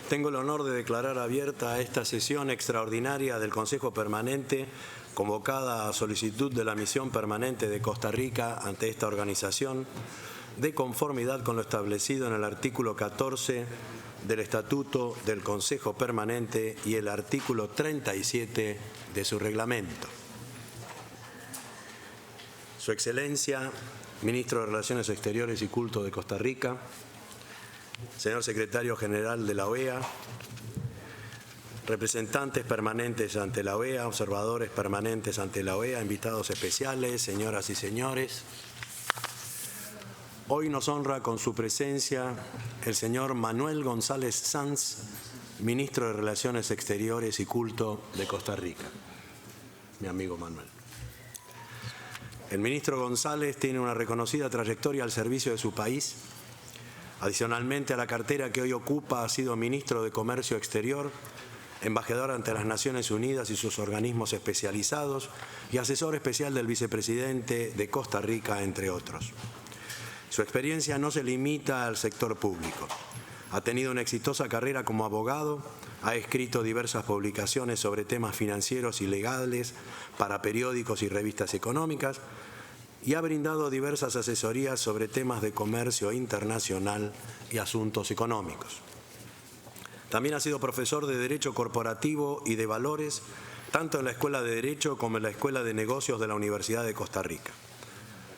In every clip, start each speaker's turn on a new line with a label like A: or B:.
A: Tengo el honor de declarar abierta esta sesión extraordinaria del Consejo Permanente, convocada a solicitud de la Misión Permanente de Costa Rica ante esta organización, de conformidad con lo establecido en el artículo 14 del Estatuto del Consejo Permanente y el artículo 37 de su reglamento. Su Excelencia, Ministro de Relaciones Exteriores y Culto de Costa Rica, señor Secretario General de la OEA, representantes permanentes ante la OEA, observadores permanentes ante la OEA, invitados especiales, señoras y señores. Hoy nos honra con su presencia el señor Manuel González Sanz, Ministro de Relaciones Exteriores y Culto de Costa Rica. Mi amigo Manuel. El ministro González tiene una reconocida trayectoria al servicio de su país. Adicionalmente a la cartera que hoy ocupa, ha sido ministro de Comercio Exterior, embajador ante las Naciones Unidas y sus organismos especializados y asesor especial del vicepresidente de Costa Rica, entre otros. Su experiencia no se limita al sector público. Ha tenido una exitosa carrera como abogado, ha escrito diversas publicaciones sobre temas financieros y legales para periódicos y revistas económicas, y ha brindado diversas asesorías sobre temas de comercio internacional y asuntos económicos. También ha sido profesor de Derecho Corporativo y de Valores, tanto en la Escuela de Derecho como en la Escuela de Negocios de la Universidad de Costa Rica,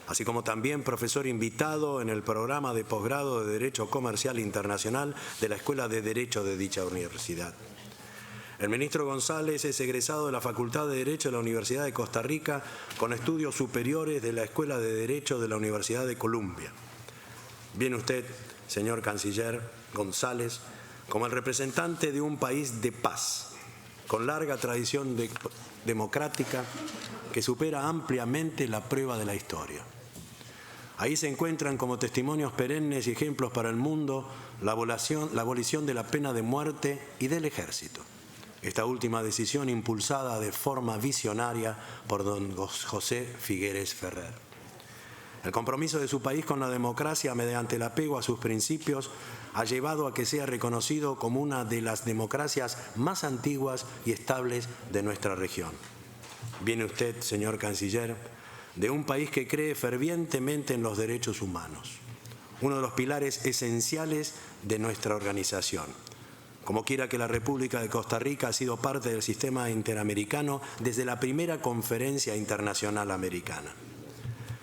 A: así como también profesor invitado en el programa de posgrado de Derecho Comercial Internacional de la Escuela de Derecho de dicha universidad. El ministro González es egresado de la Facultad de Derecho de la Universidad de Costa Rica con estudios superiores de la Escuela de Derecho de la Universidad de Columbia. Viene usted, señor Canciller González, como el representante de un país de paz, con larga tradición democrática que supera ampliamente la prueba de la historia. Ahí se encuentran como testimonios perennes y ejemplos para el mundo la abolición de la pena de muerte y del ejército. Esta última decisión impulsada de forma visionaria por don José Figueres Ferrer. El compromiso de su país con la democracia mediante el apego a sus principios ha llevado a que sea reconocido como una de las democracias más antiguas y estables de nuestra región. Viene usted, señor Canciller, de un país que cree fervientemente en los derechos humanos, uno de los pilares esenciales de nuestra organización. Como quiera que la República de Costa Rica ha sido parte del sistema interamericano desde la primera conferencia internacional americana.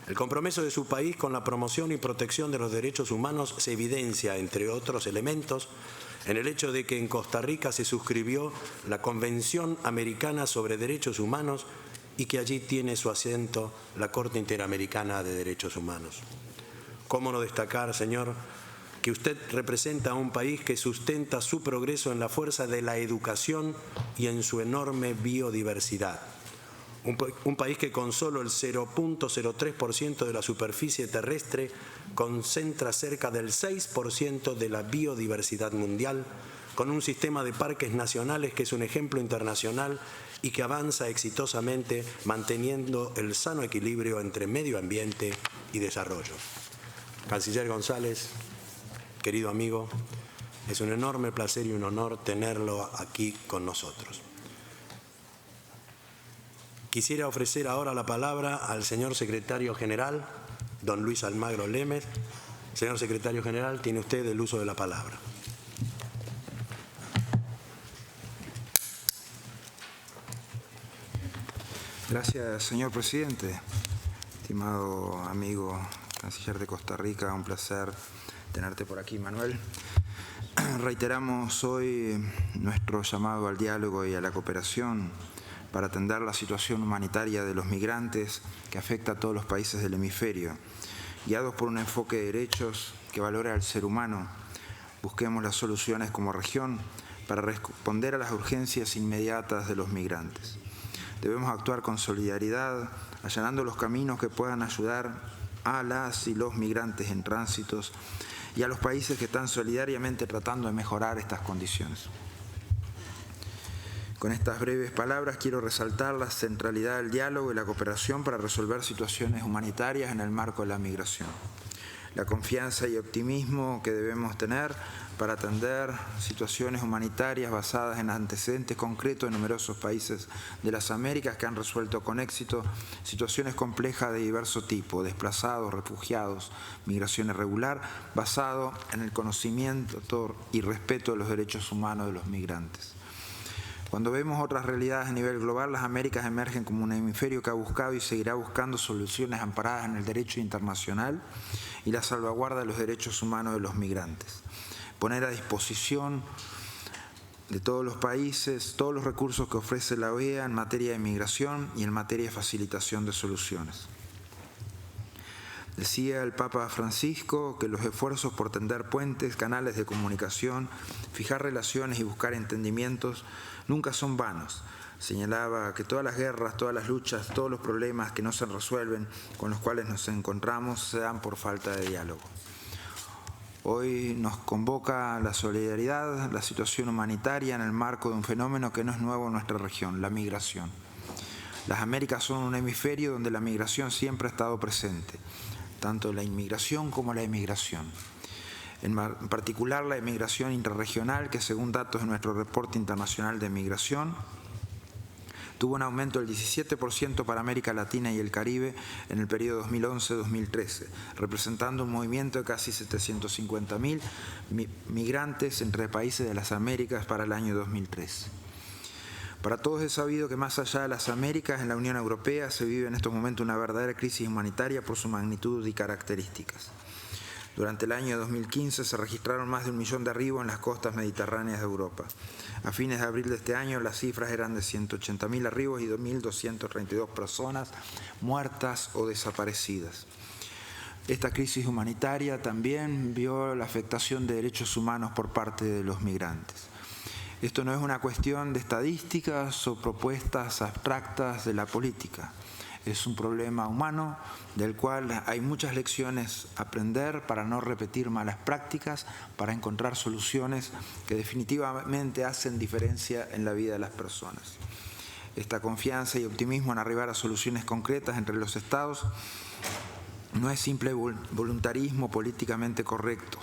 A: El compromiso de su país con la promoción y protección de los derechos humanos se evidencia, entre otros elementos, en el hecho de que en Costa Rica se suscribió la Convención Americana sobre Derechos Humanos y que allí tiene su asiento la Corte Interamericana de Derechos Humanos. ¿Cómo no destacar, señor, que usted representa a un país que sustenta su progreso en la fuerza de la educación y en su enorme biodiversidad? Un país que con solo el 0.03% de la superficie terrestre concentra cerca del 6% de la biodiversidad mundial, con un sistema de parques nacionales que es un ejemplo internacional y que avanza exitosamente manteniendo el sano equilibrio entre medio ambiente y desarrollo. Canciller González, querido amigo, es un enorme placer y un honor tenerlo aquí con nosotros. Quisiera ofrecer ahora la palabra al señor Secretario General, don Luis Almagro Lemes. Señor Secretario General, tiene usted el uso de la palabra.
B: Gracias, señor presidente. Estimado amigo Canciller de Costa Rica, un placer tenerte por aquí, Manuel. Reiteramos hoy nuestro llamado al diálogo y a la cooperación para atender la situación humanitaria de los migrantes que afecta a todos los países del hemisferio. Guiados por un enfoque de derechos que valora al ser humano, busquemos las soluciones como región para responder a las urgencias inmediatas de los migrantes. Debemos actuar con solidaridad, allanando los caminos que puedan ayudar a las y los migrantes en tránsitos y a los países que están solidariamente tratando de mejorar estas condiciones. Con estas breves palabras quiero resaltar la centralidad del diálogo y la cooperación para resolver situaciones humanitarias en el marco de la migración. La confianza y optimismo que debemos tener para atender situaciones humanitarias basadas en antecedentes concretos de numerosos países de las Américas que han resuelto con éxito situaciones complejas de diverso tipo, desplazados, refugiados, migración irregular, basado en el conocimiento y respeto de los derechos humanos de los migrantes. Cuando vemos otras realidades a nivel global, las Américas emergen como un hemisferio que ha buscado y seguirá buscando soluciones amparadas en el derecho internacional y la salvaguarda de los derechos humanos de los migrantes. Poner a disposición de todos los países todos los recursos que ofrece la OEA en materia de migración y en materia de facilitación de soluciones. Decía el Papa Francisco que los esfuerzos por tender puentes, canales de comunicación, fijar relaciones y buscar entendimientos nunca son vanos. Señalaba que todas las guerras, todas las luchas, todos los problemas que no se resuelven, con los cuales nos encontramos, se dan por falta de diálogo. Hoy nos convoca la solidaridad, la situación humanitaria en el marco de un fenómeno que no es nuevo en nuestra región, la migración. Las Américas son un hemisferio donde la migración siempre ha estado presente, tanto la inmigración como la emigración. En particular la emigración intrarregional, que según datos de nuestro reporte internacional de migración, tuvo un aumento del 17% para América Latina y el Caribe en el periodo 2011-2013, representando un movimiento de casi 750.000 migrantes entre países de las Américas para el año 2013. Para todos es sabido que más allá de las Américas, en la Unión Europea se vive en estos momentos una verdadera crisis humanitaria por su magnitud y características. Durante el año 2015 se registraron más de 1 millón de arribos en las costas mediterráneas de Europa. A fines de abril de este año las cifras eran de 180.000 arribos y 2.232 personas muertas o desaparecidas. Esta crisis humanitaria también vio la afectación de derechos humanos por parte de los migrantes. Esto no es una cuestión de estadísticas o propuestas abstractas de la política. Es un problema humano del cual hay muchas lecciones a aprender para no repetir malas prácticas, para encontrar soluciones que definitivamente hacen diferencia en la vida de las personas. Esta confianza y optimismo en arribar a soluciones concretas entre los Estados no es simple voluntarismo políticamente correcto.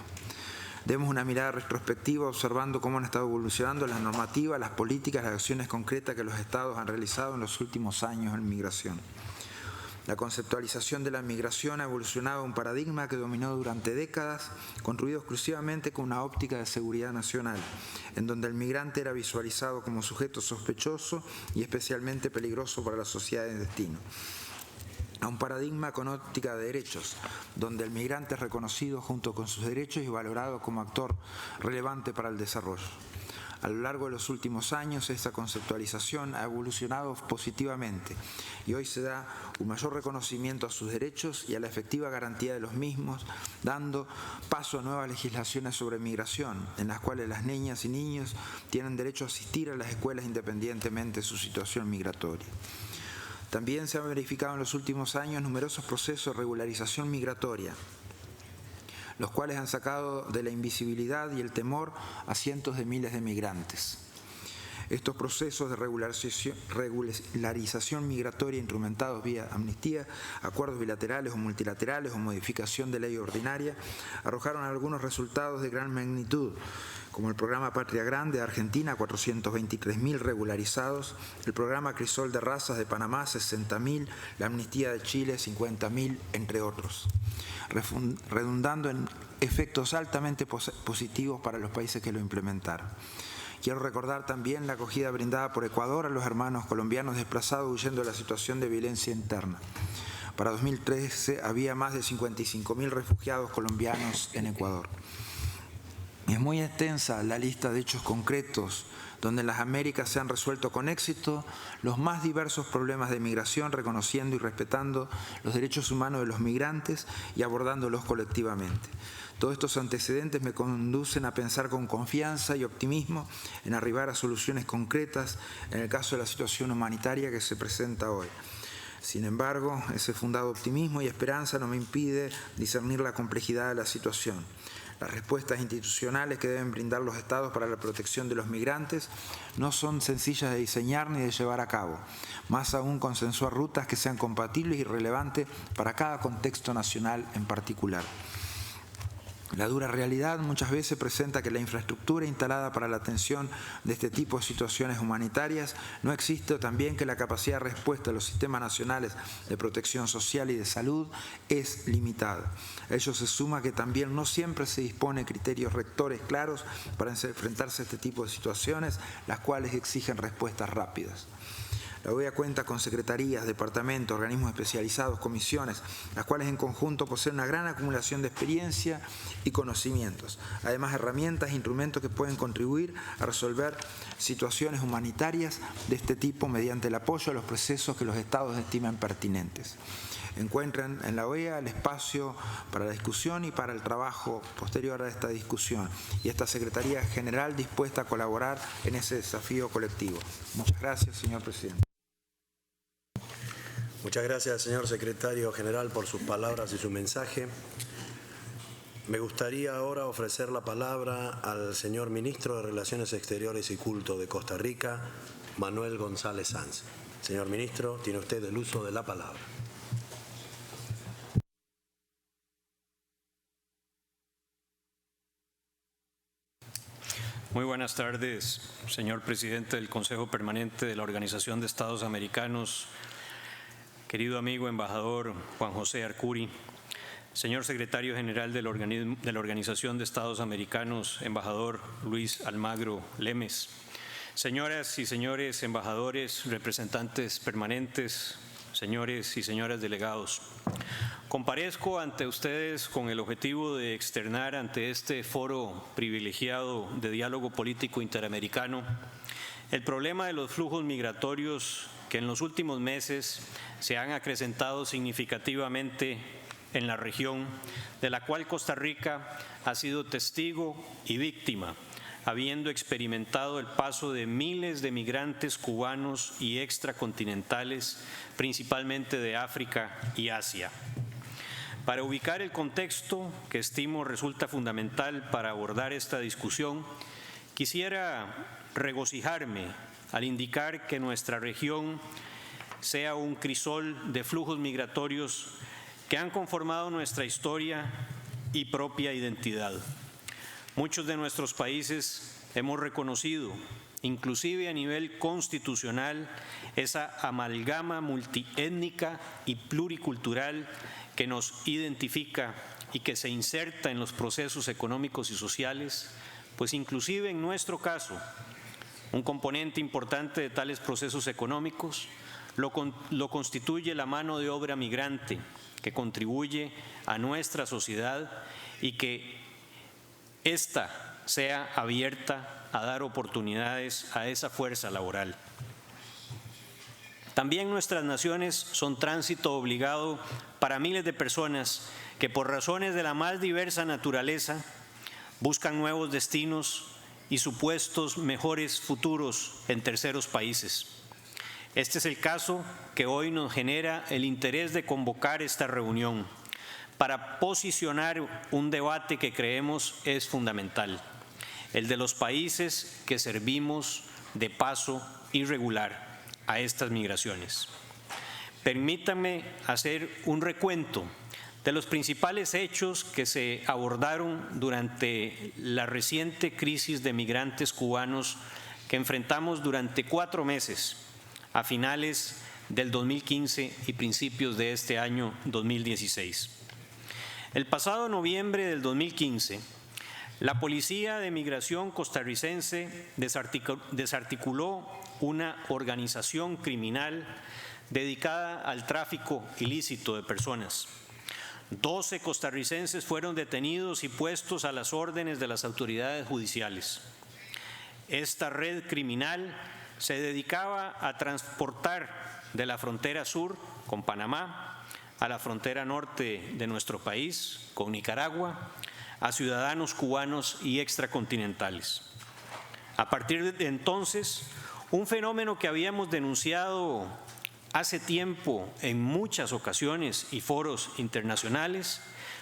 B: Demos una mirada retrospectiva observando cómo han estado evolucionando las normativas, las políticas, las acciones concretas que los Estados han realizado en los últimos años en migración. La conceptualización de la migración ha evolucionado a un paradigma que dominó durante décadas, construido exclusivamente con una óptica de seguridad nacional, en donde el migrante era visualizado como sujeto sospechoso y especialmente peligroso para la sociedad de destino. A un paradigma con óptica de derechos, donde el migrante es reconocido junto con sus derechos y valorado como actor relevante para el desarrollo. A lo largo de los últimos años, esta conceptualización ha evolucionado positivamente y hoy se da un mayor reconocimiento a sus derechos y a la efectiva garantía de los mismos, dando paso a nuevas legislaciones sobre migración, en las cuales las niñas y niños tienen derecho a asistir a las escuelas independientemente de su situación migratoria. También se han verificado en los últimos años numerosos procesos de regularización migratoria, los cuales han sacado de la invisibilidad y el temor a cientos de miles de migrantes. Estos procesos de regularización migratoria instrumentados vía amnistía, acuerdos bilaterales o multilaterales o modificación de ley ordinaria, arrojaron algunos resultados de gran magnitud, como el programa Patria Grande de Argentina, 423.000 regularizados, el programa Crisol de Razas de Panamá, 60.000, la amnistía de Chile, 50.000, entre otros, redundando en efectos altamente positivos para los países que lo implementaron. Quiero recordar también la acogida brindada por Ecuador a los hermanos colombianos desplazados huyendo de la situación de violencia interna. Para 2013 había más de 55.000 refugiados colombianos en Ecuador. Es muy extensa la lista de hechos concretos donde en las Américas se han resuelto con éxito los más diversos problemas de migración, reconociendo y respetando los derechos humanos de los migrantes y abordándolos colectivamente. Todos estos antecedentes me conducen a pensar con confianza y optimismo en arribar a soluciones concretas en el caso de la situación humanitaria que se presenta hoy. Sin embargo, ese fundado optimismo y esperanza no me impide discernir la complejidad de la situación. Las respuestas institucionales que deben brindar los Estados para la protección de los migrantes no son sencillas de diseñar ni de llevar a cabo, más aún consensuar rutas que sean compatibles y relevantes para cada contexto nacional en particular. La dura realidad muchas veces presenta que la infraestructura instalada para la atención de este tipo de situaciones humanitarias no existe, o también que la capacidad de respuesta de los sistemas nacionales de protección social y de salud es limitada. A ello se suma que también no siempre se dispone de criterios rectores claros para enfrentarse a este tipo de situaciones, las cuales exigen respuestas rápidas. La OEA cuenta con secretarías, departamentos, organismos especializados, comisiones, las cuales en conjunto poseen una gran acumulación de experiencia y conocimientos. Además, herramientas e instrumentos que pueden contribuir a resolver situaciones humanitarias de este tipo mediante el apoyo a los procesos que los Estados estiman pertinentes. Encuentran en la OEA el espacio para la discusión y para el trabajo posterior a esta discusión, y esta Secretaría General dispuesta a colaborar en ese desafío colectivo. Muchas gracias, señor presidente.
A: Muchas gracias, señor secretario general, por sus palabras y su mensaje. Me gustaría ahora ofrecer la palabra al señor ministro de Relaciones Exteriores y Culto de Costa Rica, Manuel González Sanz. Señor ministro, tiene usted el uso de la palabra.
C: Muy buenas tardes, señor presidente del Consejo Permanente de la Organización de Estados Americanos, querido amigo embajador Juan José Arcuri, señor secretario general de la Organización de Estados Americanos, embajador Luis Almagro Lemes, señoras y señores embajadores, representantes permanentes, señores y señoras delegados. Comparezco ante ustedes con el objetivo de externar ante este foro privilegiado de diálogo político interamericano el problema de los flujos migratorios que en los últimos meses se han acrecentado significativamente en la región, de la cual Costa Rica ha sido testigo y víctima, habiendo experimentado el paso de miles de migrantes cubanos y extracontinentales, principalmente de África y Asia. Para ubicar el contexto, que estimo resulta fundamental para abordar esta discusión, quisiera regocijarme al indicar que nuestra región sea un crisol de flujos migratorios que han conformado nuestra historia y propia identidad. Muchos de nuestros países hemos reconocido, inclusive a nivel constitucional, esa amalgama multiétnica y pluricultural que nos identifica y que se inserta en los procesos económicos y sociales, pues inclusive en nuestro caso, un componente importante de tales procesos económicos lo constituye la mano de obra migrante que contribuye a nuestra sociedad y que ésta sea abierta a dar oportunidades a esa fuerza laboral. También nuestras naciones son tránsito obligado para miles de personas que por razones de la más diversa naturaleza buscan nuevos destinos y supuestos mejores futuros en terceros países. Este es el caso que hoy nos genera el interés de convocar esta reunión para posicionar un debate que creemos es fundamental, el de los países que servimos de paso irregular a estas migraciones. Permítanme hacer un recuento de los principales hechos que se abordaron durante la reciente crisis de migrantes cubanos que enfrentamos durante 4 meses, a finales del 2015 y principios de este año 2016. El pasado noviembre del 2015, la Policía de Migración costarricense desarticuló una organización criminal dedicada al tráfico ilícito de personas. 12 costarricenses fueron detenidos y puestos a las órdenes de las autoridades judiciales. Esta red criminal se dedicaba a transportar de la frontera sur con Panamá a la frontera norte de nuestro país con Nicaragua a ciudadanos cubanos y extracontinentales. A partir de entonces, un fenómeno que habíamos denunciado hace tiempo en muchas ocasiones y foros internacionales,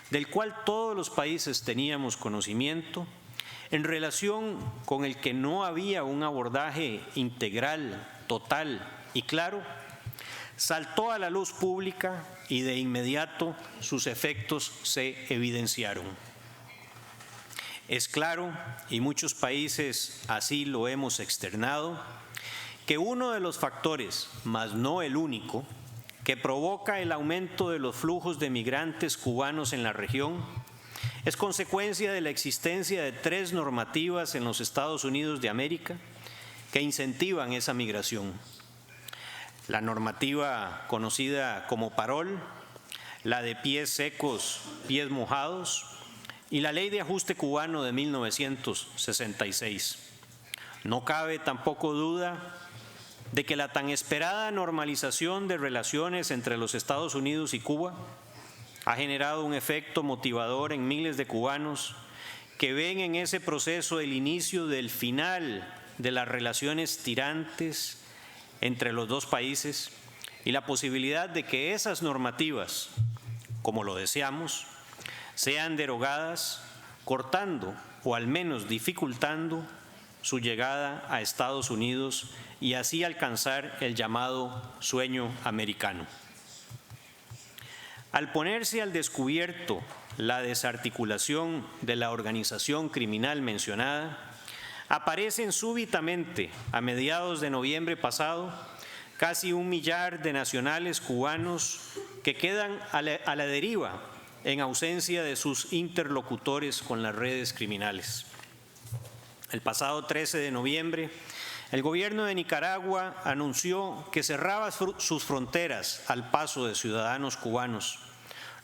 C: del cual todos los países teníamos conocimiento, en relación con el que no había un abordaje integral, total y claro, saltó a la luz pública y de inmediato sus efectos se evidenciaron. Es claro, y muchos países así lo hemos externado, que uno de los factores, mas no el único, que provoca el aumento de los flujos de migrantes cubanos en la región es consecuencia de la existencia de 3 normativas en los Estados Unidos de América que incentivan esa migración. La normativa conocida como Parol, la de pies secos, pies mojados, y la Ley de Ajuste Cubano de 1966. No cabe tampoco duda de que la tan esperada normalización de relaciones entre los Estados Unidos y Cuba ha generado un efecto motivador en miles de cubanos que ven en ese proceso el inicio del final de las relaciones tirantes entre los dos países y la posibilidad de que esas normativas, como lo deseamos, sean derogadas, cortando o al menos dificultando su llegada a Estados Unidos y así alcanzar el llamado sueño americano. Al ponerse al descubierto la desarticulación de la organización criminal mencionada, aparecen súbitamente, a mediados de noviembre pasado, casi 1 millar de nacionales cubanos que quedan a la deriva en ausencia de sus interlocutores con las redes criminales. El pasado 13 de noviembre, el gobierno de Nicaragua anunció que cerraba sus fronteras al paso de ciudadanos cubanos,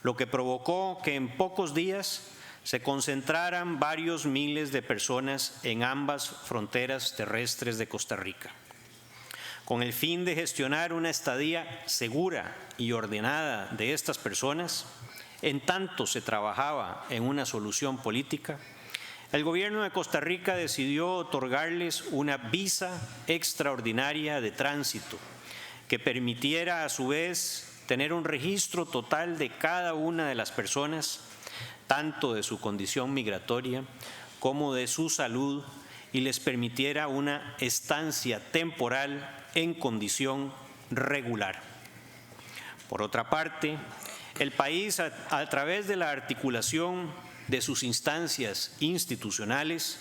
C: lo que provocó que en pocos días se concentraran varios miles de personas en ambas fronteras terrestres de Costa Rica. Con el fin de gestionar una estadía segura y ordenada de estas personas, en tanto se trabajaba en una solución política, el gobierno de Costa Rica decidió otorgarles una visa extraordinaria de tránsito que permitiera a su vez tener un registro total de cada una de las personas, tanto de su condición migratoria como de su salud, y les permitiera una estancia temporal en condición regular. Por otra parte, el país, a través de la articulación de sus instancias institucionales,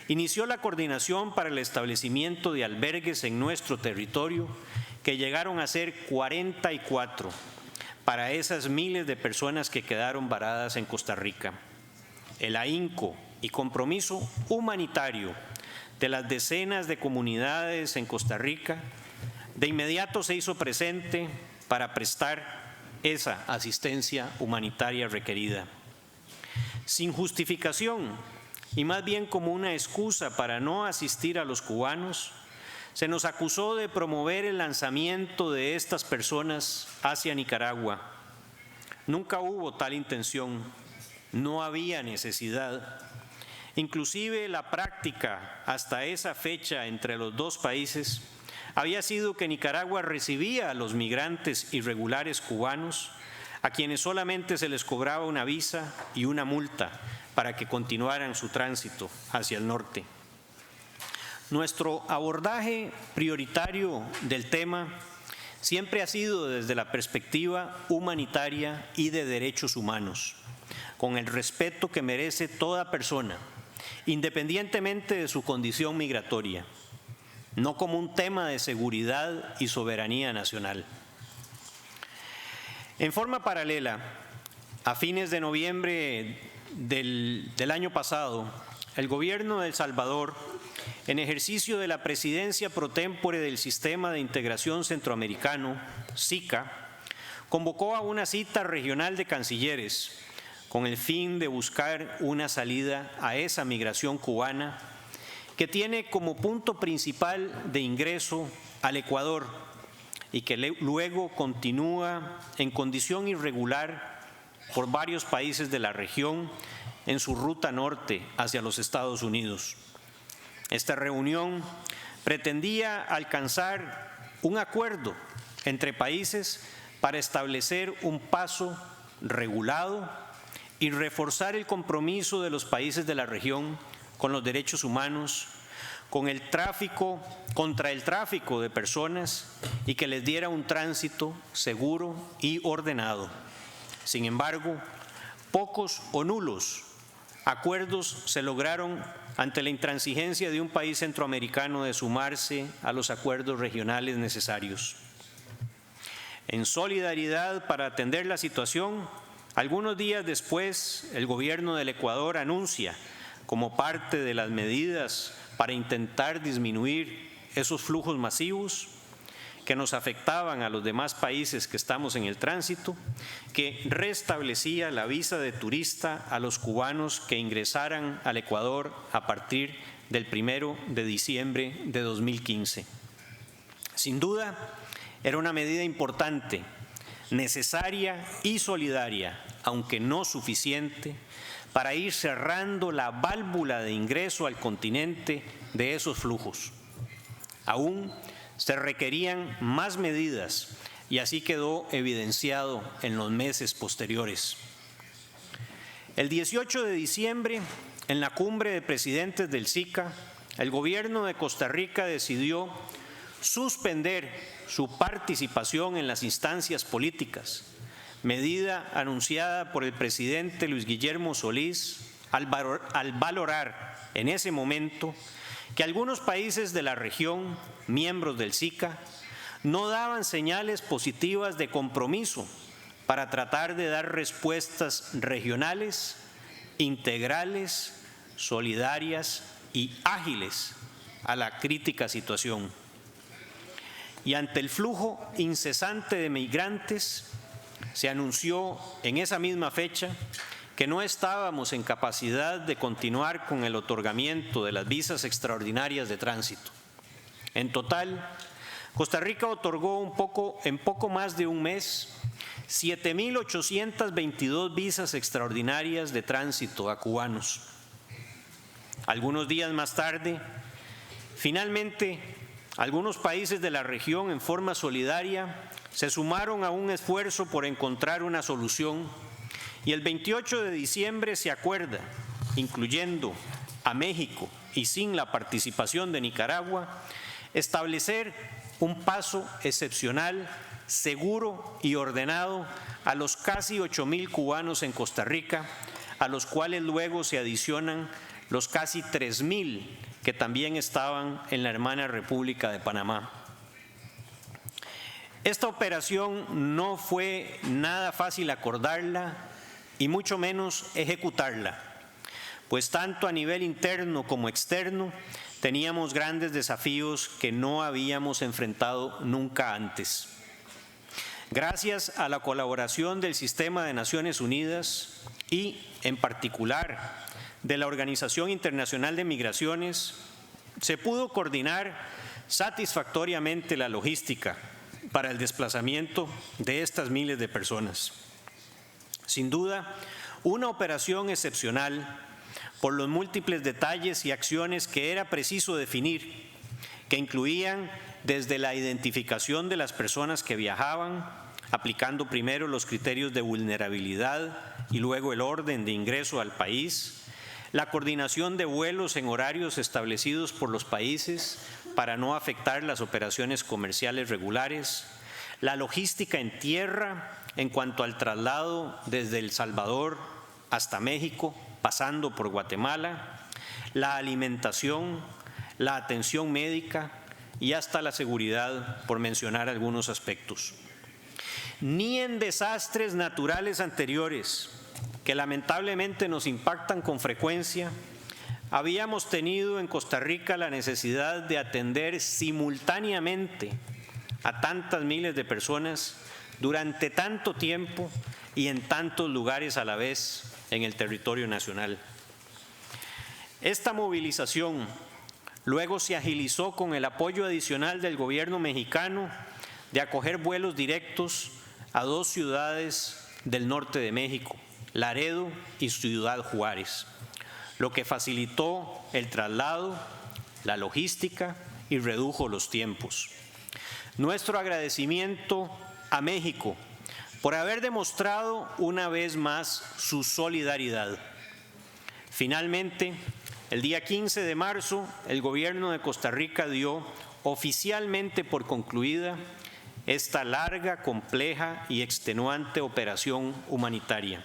C: inició la coordinación para el establecimiento de albergues en nuestro territorio, que llegaron a ser 44 para esas miles de personas que quedaron varadas en Costa Rica. El ahínco y compromiso humanitario de las decenas de comunidades en Costa Rica de inmediato se hizo presente para prestar esa asistencia humanitaria requerida. Sin justificación y más bien como una excusa para no asistir a los cubanos, se nos acusó de promover el lanzamiento de estas personas hacia Nicaragua. Nunca hubo tal intención, no había necesidad. Inclusive la práctica hasta esa fecha entre los dos países había sido que Nicaragua recibía a los migrantes irregulares cubanos, a quienes solamente se les cobraba una visa y una multa para que continuaran su tránsito hacia el norte. Nuestro abordaje prioritario del tema siempre ha sido desde la perspectiva humanitaria y de derechos humanos, con el respeto que merece toda persona, independientemente de su condición migratoria, no como un tema de seguridad y soberanía nacional. En forma paralela, a fines de noviembre del año pasado, el gobierno de El Salvador, en ejercicio de la presidencia pro tempore del Sistema de Integración Centroamericano, SICA, convocó a una cita regional de cancilleres con el fin de buscar una salida a esa migración cubana que tiene como punto principal de ingreso al Ecuador y que luego continúa en condición irregular por varios países de la región en su ruta norte hacia los Estados Unidos. Esta reunión pretendía alcanzar un acuerdo entre países para establecer un paso regulado y reforzar el compromiso de los países de la región con los derechos humanos, contra el tráfico de personas y que les diera un tránsito seguro y ordenado. Sin embargo, pocos o nulos acuerdos se lograron ante la intransigencia de un país centroamericano de sumarse a los acuerdos regionales necesarios. En solidaridad para atender la situación, algunos días después, el gobierno del Ecuador anuncia, como parte de las medidas para intentar disminuir esos flujos masivos que nos afectaban a los demás países que estamos en el tránsito, que restablecía la visa de turista a los cubanos que ingresaran al Ecuador a partir del 1 de diciembre de 2015. Sin duda, era una medida importante, necesaria y solidaria, aunque no suficiente, para ir cerrando la válvula de ingreso al continente de esos flujos. Aún se requerían más medidas y así quedó evidenciado en los meses posteriores. El 18 de diciembre, en la cumbre de presidentes del SICA, el gobierno de Costa Rica decidió suspender su participación en las instancias políticas, medida anunciada por el presidente Luis Guillermo Solís al valorar en ese momento que algunos países de la región, miembros del SICA, no daban señales positivas de compromiso para tratar de dar respuestas regionales, integrales, solidarias y ágiles a la crítica situación. Y ante el flujo incesante de migrantes, se anunció en esa misma fecha que no estábamos en capacidad de continuar con el otorgamiento de las visas extraordinarias de tránsito. En total, Costa Rica otorgó en poco más de un mes 7.822 visas extraordinarias de tránsito a cubanos. Algunos días más tarde, finalmente, algunos países de la región en forma solidaria se sumaron a un esfuerzo por encontrar una solución y el 28 de diciembre se acuerda, incluyendo a México y sin la participación de Nicaragua, establecer un paso excepcional, seguro y ordenado a los casi 8.000 cubanos en Costa Rica, a los cuales luego se adicionan los casi 3.000 que también estaban en la hermana República de Panamá. Esta operación no fue nada fácil acordarla y mucho menos ejecutarla, pues tanto a nivel interno como externo teníamos grandes desafíos que no habíamos enfrentado nunca antes. Gracias a la colaboración del Sistema de Naciones Unidas y, en particular, de la Organización Internacional de Migraciones, se pudo coordinar satisfactoriamente la logística para el desplazamiento de estas miles de personas. Sin duda, una operación excepcional por los múltiples detalles y acciones que era preciso definir, que incluían desde la identificación de las personas que viajaban, aplicando primero los criterios de vulnerabilidad y luego el orden de ingreso al país, la coordinación de vuelos en horarios establecidos por los países para no afectar las operaciones comerciales regulares, la logística en tierra en cuanto al traslado desde El Salvador hasta México, pasando por Guatemala, la alimentación, la atención médica y hasta la seguridad, por mencionar algunos aspectos. Ni en desastres naturales anteriores, que lamentablemente nos impactan con frecuencia, habíamos tenido en Costa Rica la necesidad de atender simultáneamente a tantas miles de personas durante tanto tiempo y en tantos lugares a la vez en el territorio nacional. Esta movilización luego se agilizó con el apoyo adicional del gobierno mexicano de acoger vuelos directos a dos ciudades del norte de México, Laredo y Ciudad Juárez, lo que facilitó el traslado, la logística y redujo los tiempos. Nuestro agradecimiento a México por haber demostrado una vez más su solidaridad. Finalmente, el día 15 de marzo, el gobierno de Costa Rica dio oficialmente por concluida esta larga, compleja y extenuante operación humanitaria.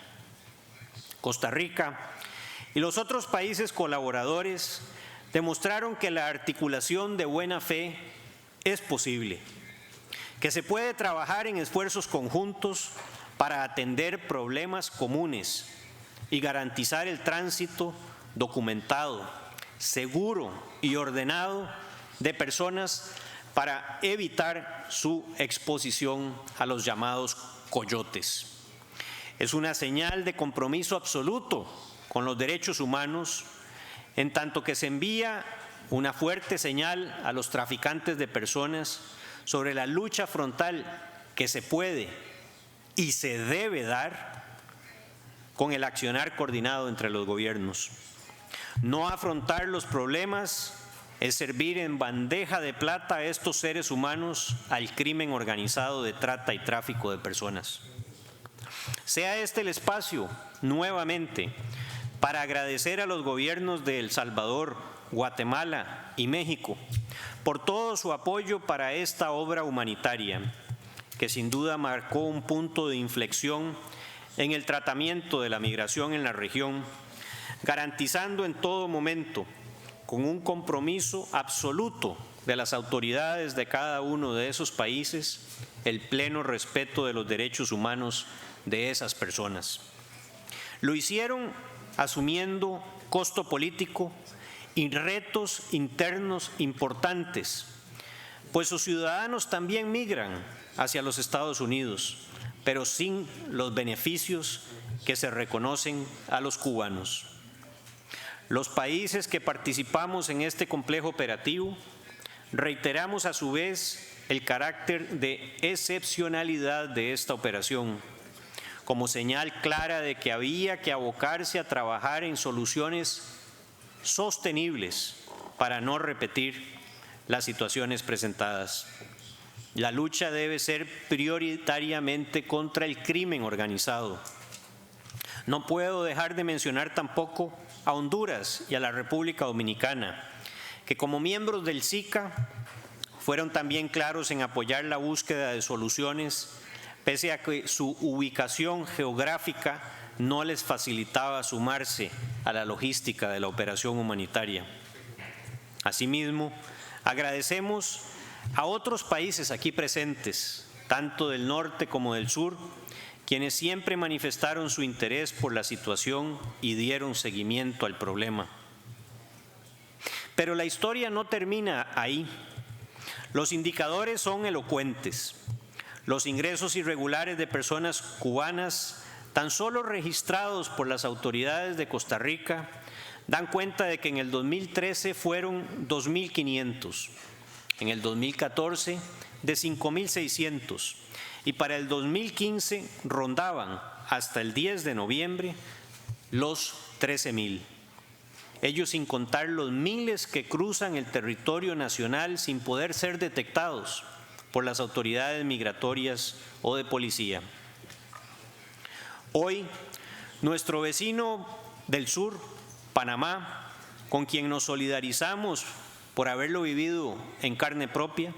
C: Costa Rica y los otros países colaboradores demostraron que la articulación de buena fe es posible, que se puede trabajar en esfuerzos conjuntos para atender problemas comunes y garantizar el tránsito documentado, seguro y ordenado de personas para evitar su exposición a los llamados coyotes. Es una señal de compromiso absoluto con los derechos humanos, en tanto que se envía una fuerte señal a los traficantes de personas sobre la lucha frontal que se puede y se debe dar con el accionar coordinado entre los gobiernos. No afrontar los problemas es servir en bandeja de plata a estos seres humanos al crimen organizado de trata y tráfico de personas. Sea este el espacio, nuevamente, para agradecer a los gobiernos de El Salvador, Guatemala y México por todo su apoyo para esta obra humanitaria, que sin duda marcó un punto de inflexión en el tratamiento de la migración en la región, garantizando en todo momento, con un compromiso absoluto de las autoridades de cada uno de esos países, el pleno respeto de los derechos humanos de esas personas. Lo hicieron asumiendo costo político y retos internos importantes, pues sus ciudadanos también migran hacia los Estados Unidos, pero sin los beneficios que se reconocen a los cubanos. Los países que participamos en este complejo operativo reiteramos a su vez el carácter de excepcionalidad de esta operación, como señal clara de que había que abocarse a trabajar en soluciones sostenibles para no repetir las situaciones presentadas. La lucha debe ser prioritariamente contra el crimen organizado. No puedo dejar de mencionar tampoco a Honduras y a la República Dominicana, que como miembros del SICA fueron también claros en apoyar la búsqueda de soluciones, pese a que su ubicación geográfica no les facilitaba sumarse a la logística de la operación humanitaria. Asimismo, agradecemos a otros países aquí presentes, tanto del norte como del sur, quienes siempre manifestaron su interés por la situación y dieron seguimiento al problema. Pero la historia no termina ahí. Los indicadores son elocuentes. Los ingresos irregulares de personas cubanas, tan solo registrados por las autoridades de Costa Rica, dan cuenta de que en el 2013 fueron 2.500, en el 2014 de 5.600 y para el 2015 rondaban hasta el 10 de noviembre los 13.000. Ellos sin contar los miles que cruzan el territorio nacional sin poder ser detectados por las autoridades migratorias o de policía. Hoy, nuestro vecino del sur, Panamá, con quien nos solidarizamos por haberlo vivido en carne propia,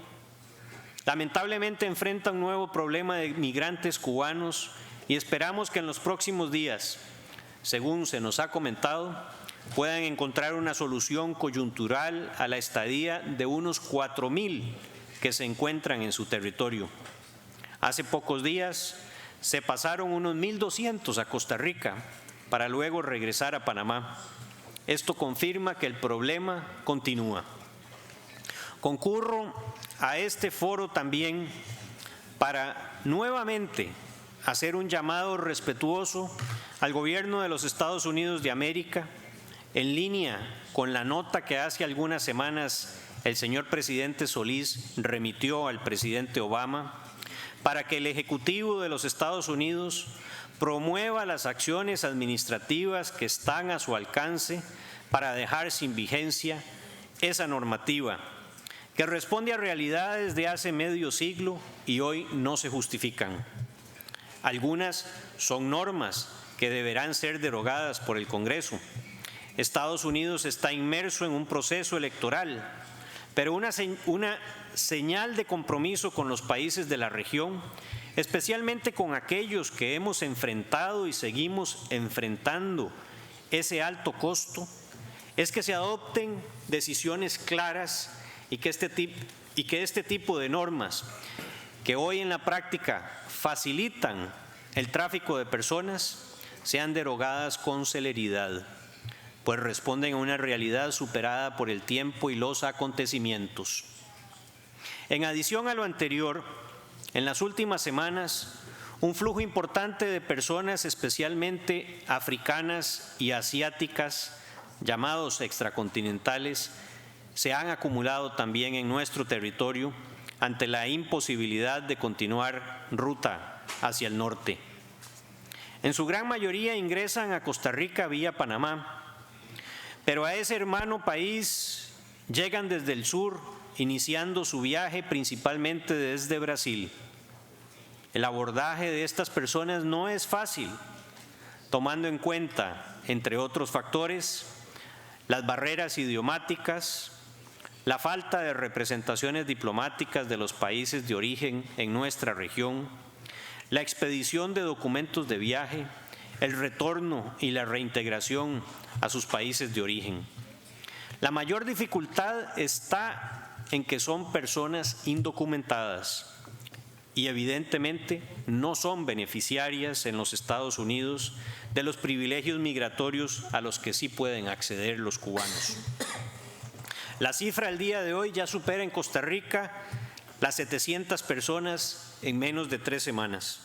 C: lamentablemente enfrenta un nuevo problema de migrantes cubanos y esperamos que en los próximos días, según se nos ha comentado, puedan encontrar una solución coyuntural a la estadía de unos 4.000 que se encuentran en su territorio. Hace pocos días se pasaron unos 1.200 a Costa Rica para luego regresar a Panamá. Esto confirma que el problema continúa. Concurro a este foro también para nuevamente hacer un llamado respetuoso al gobierno de los Estados Unidos de América, en línea con la nota que hace algunas semanas el señor presidente Solís remitió al presidente Obama, para que el Ejecutivo de los Estados Unidos promueva las acciones administrativas que están a su alcance para dejar sin vigencia esa normativa, que responde a realidades de hace medio siglo y hoy no se justifican. Algunas son normas que deberán ser derogadas por el Congreso. Estados Unidos está inmerso en un proceso electoral, pero una señal de compromiso con los países de la región, especialmente con aquellos que hemos enfrentado y seguimos enfrentando ese alto costo es que se adopten decisiones claras y que este tipo de normas que hoy en la práctica facilitan el tráfico de personas sean derogadas con celeridad, pues responden a una realidad superada por el tiempo y los acontecimientos. En adición a lo anterior, en las últimas semanas, un flujo importante de personas, especialmente africanas y asiáticas, llamados extracontinentales, se han acumulado también en nuestro territorio ante la imposibilidad de continuar ruta hacia el norte. En su gran mayoría ingresan a Costa Rica vía Panamá, pero a ese hermano país llegan desde el sur, iniciando su viaje principalmente desde Brasil. El abordaje de estas personas no es fácil, tomando en cuenta, entre otros factores, las barreras idiomáticas, la falta de representaciones diplomáticas de los países de origen en nuestra región, la expedición de documentos de viaje, el retorno y la reintegración a sus países de origen. La mayor dificultad está en que son personas indocumentadas y evidentemente no son beneficiarias en los Estados Unidos de los privilegios migratorios a los que sí pueden acceder los cubanos. La cifra al día de hoy ya supera en Costa Rica las 700 personas en menos de 3 semanas.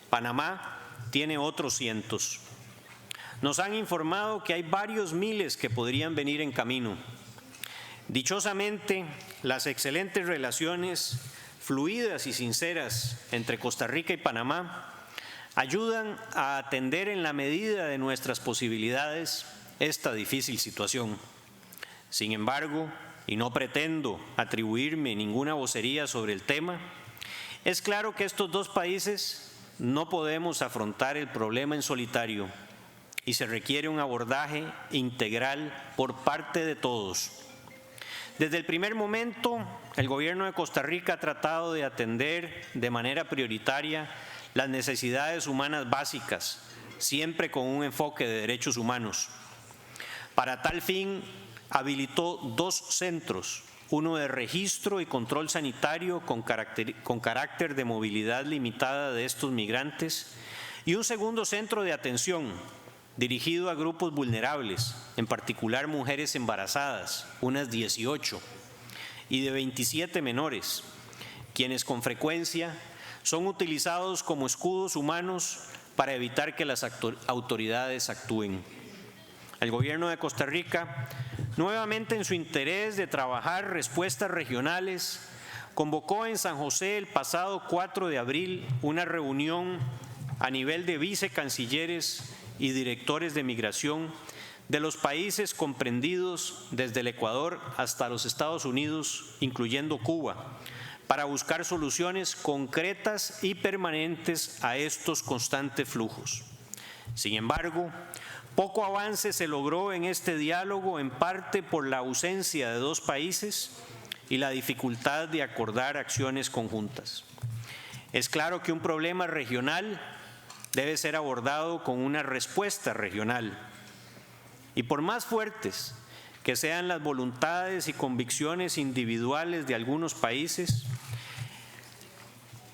C: Panamá tiene otros cientos. Nos han informado que hay varios miles que podrían venir en camino. Dichosamente, las excelentes relaciones fluidas y sinceras entre Costa Rica y Panamá ayudan a atender en la medida de nuestras posibilidades esta difícil situación. Sin embargo, y no pretendo atribuirme ninguna vocería sobre el tema, es claro que estos dos países no podemos afrontar el problema en solitario y se requiere un abordaje integral por parte de todos. Desde el primer momento, el Gobierno de Costa Rica ha tratado de atender de manera prioritaria las necesidades humanas básicas, siempre con un enfoque de derechos humanos. Para tal fin, habilitó 2 centros, uno de registro y control sanitario con carácter de movilidad limitada de estos migrantes y un segundo centro de atención dirigido a grupos vulnerables, en particular mujeres embarazadas, unas 18, y de 27 menores, quienes con frecuencia son utilizados como escudos humanos para evitar que las autoridades actúen. El Gobierno de Costa Rica, nuevamente en su interés de trabajar respuestas regionales, convocó en San José el pasado 4 de abril una reunión a nivel de vicecancilleres y directores de migración de los países comprendidos desde el Ecuador hasta los Estados Unidos, incluyendo Cuba, para buscar soluciones concretas y permanentes a estos constantes flujos. Sin embargo, poco avance se logró en este diálogo, en parte por la ausencia de 2 países y la dificultad de acordar acciones conjuntas. Es claro que un problema regional debe ser abordado con una respuesta regional. Y por más fuertes que sean las voluntades y convicciones individuales de algunos países,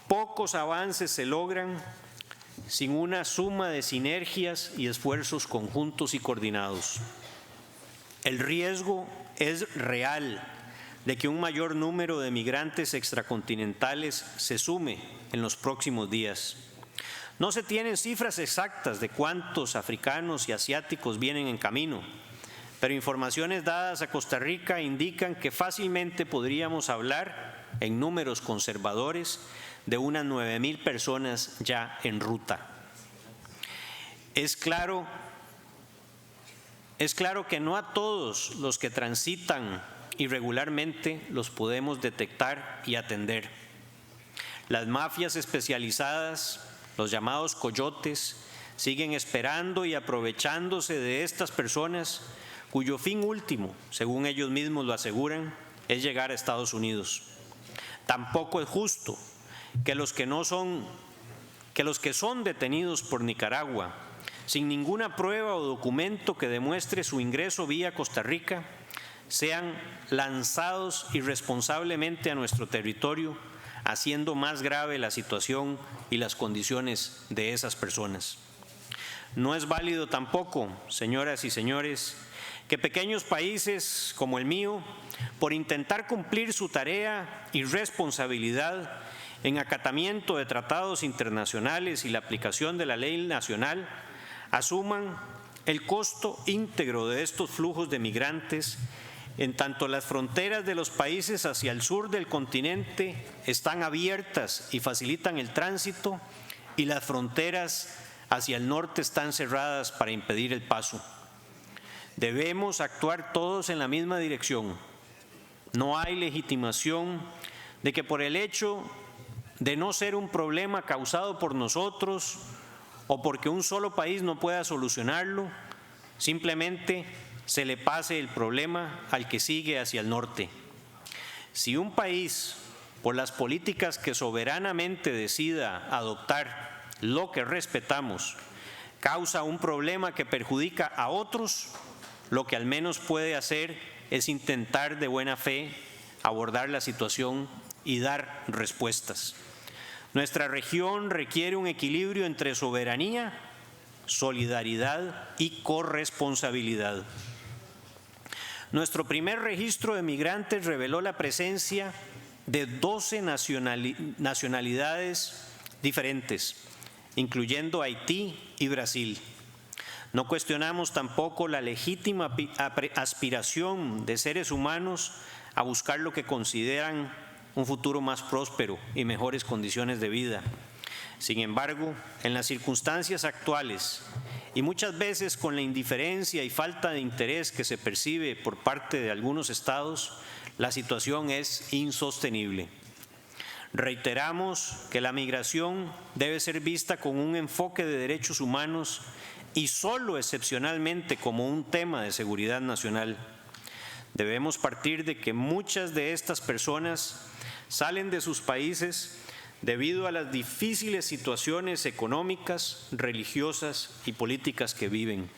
C: pocos avances se logran sin una suma de sinergias y esfuerzos conjuntos y coordinados. El riesgo es real de que un mayor número de migrantes extracontinentales se sume en los próximos días. No se tienen cifras exactas de cuántos africanos y asiáticos vienen en camino, pero informaciones dadas a Costa Rica indican que fácilmente podríamos hablar, en números conservadores, de unas 9,000 personas ya en ruta. Es claro que no a todos los que transitan irregularmente los podemos detectar y atender. Las mafias especializadas, los llamados coyotes, siguen esperando y aprovechándose de estas personas cuyo fin último, según ellos mismos lo aseguran, es llegar a Estados Unidos. Tampoco es justo que los que son detenidos por Nicaragua sin ninguna prueba o documento que demuestre su ingreso vía Costa Rica, sean lanzados irresponsablemente a nuestro territorio, haciendo más grave la situación y las condiciones de esas personas. No es válido tampoco, señoras y señores, que pequeños países como el mío, por intentar cumplir su tarea y responsabilidad en acatamiento de tratados internacionales y la aplicación de la ley nacional, asuman el costo íntegro de estos flujos de migrantes, en tanto las fronteras de los países hacia el sur del continente están abiertas y facilitan el tránsito, y las fronteras hacia el norte están cerradas para impedir el paso. Debemos actuar todos en la misma dirección. No hay legitimación de que por el hecho de no ser un problema causado por nosotros o porque un solo país no pueda solucionarlo, simplemente se le pase el problema al que sigue hacia el norte. Si un país, por las políticas que soberanamente decida adoptar, lo que respetamos, causa un problema que perjudica a otros, lo que al menos puede hacer es intentar de buena fe abordar la situación y dar respuestas. Nuestra región requiere un equilibrio entre soberanía, solidaridad y corresponsabilidad. Nuestro primer registro de migrantes reveló la presencia de 12 nacionalidades diferentes, incluyendo Haití y Brasil. No cuestionamos tampoco la legítima aspiración de seres humanos a buscar lo que consideran un futuro más próspero y mejores condiciones de vida. Sin embargo, en las circunstancias actuales, y muchas veces con la indiferencia y falta de interés que se percibe por parte de algunos estados, la situación es insostenible. Reiteramos que la migración debe ser vista con un enfoque de derechos humanos y solo excepcionalmente como un tema de seguridad nacional. Debemos partir de que muchas de estas personas salen de sus países debido a las difíciles situaciones económicas, religiosas y políticas que viven.